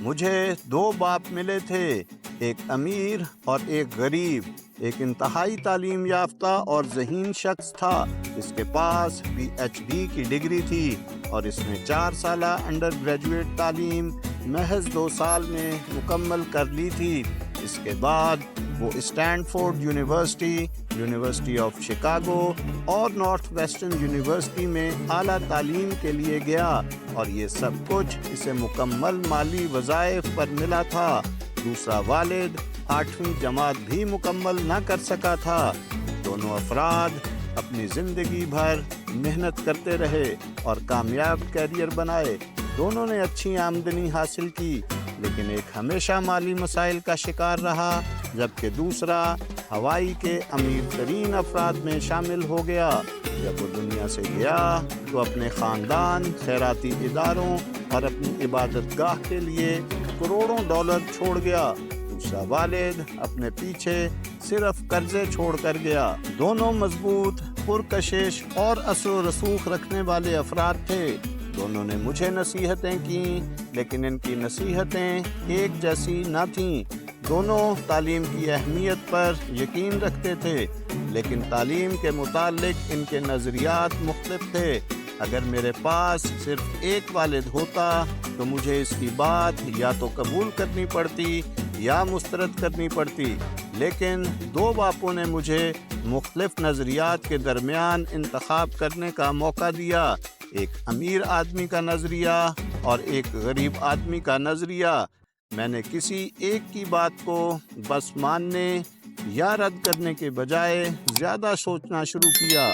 مجھے دو باپ ملے تھے، ایک امیر اور ایک غریب۔ ایک انتہائی تعلیم یافتہ اور ذہین شخص تھا، اس کے پاس پی ایچ ڈی کی ڈگری تھی اور اس نے 4 سالہ انڈر گریجویٹ تعلیم محض 2 سال میں مکمل کر لی تھی۔ اس کے بعد وہ Stanford university, university of Chicago اور نارتھ ویسٹرن یونیورسٹی میں اعلیٰ تعلیم کے لیے گیا، اور یہ سب کچھ اسے مکمل مالی وظائف پر ملا تھا۔ دوسرا والد 8ویں جماعت بھی مکمل نہ کر سکا تھا۔ دونوں افراد اپنی زندگی بھر محنت کرتے رہے اور کامیاب کیریئر بنائے۔ دونوں نے اچھی آمدنی حاصل کی، لیکن ایک ہمیشہ مالی مسائل کا شکار رہا، جبکہ دوسرا ہوائی کے امیر ترین افراد میں شامل ہو گیا۔ جب وہ دنیا سے گیا تو اپنے خاندان، خیراتی اداروں اور اپنی عبادت گاہ کے لیے کروڑوں ڈالر چھوڑ گیا۔ دوسرا والد اپنے پیچھے صرف قرضے چھوڑ کر گیا۔ دونوں مضبوط، پرکشش اور اثر و رسوخ رکھنے والے افراد تھے۔ دونوں نے مجھے نصیحتیں کیں، لیکن ان کی نصیحتیں ایک جیسی نہ تھیں۔ دونوں تعلیم کی اہمیت پر یقین رکھتے تھے، لیکن تعلیم کے متعلق ان کے نظریات مختلف تھے۔ اگر میرے پاس صرف ایک والد ہوتا تو مجھے اس کی بات یا تو قبول کرنی پڑتی یا مسترد کرنی پڑتی، لیکن 2 باپوں نے مجھے مختلف نظریات کے درمیان انتخاب کرنے کا موقع دیا، ایک امیر آدمی کا نظریہ اور ایک غریب آدمی کا نظریہ۔ میں نے کسی ایک کی بات کو بس ماننے یا رد کرنے کے بجائے زیادہ سوچنا شروع کیا،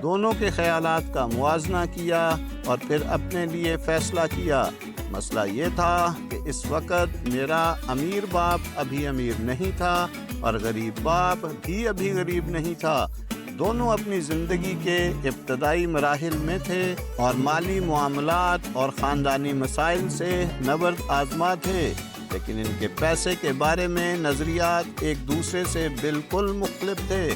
دونوں کے خیالات کا موازنہ کیا اور پھر اپنے لیے فیصلہ کیا۔ مسئلہ یہ تھا کہ اس وقت میرا امیر باپ ابھی امیر نہیں تھا اور غریب باپ بھی ابھی غریب نہیں تھا۔ دونوں اپنی زندگی کے ابتدائی مراحل میں تھے اور مالی معاملات اور خاندانی مسائل سے نبرد آزما تھے، لیکن ان کے پیسے کے بارے میں نظریات ایک دوسرے سے بالکل مختلف تھے۔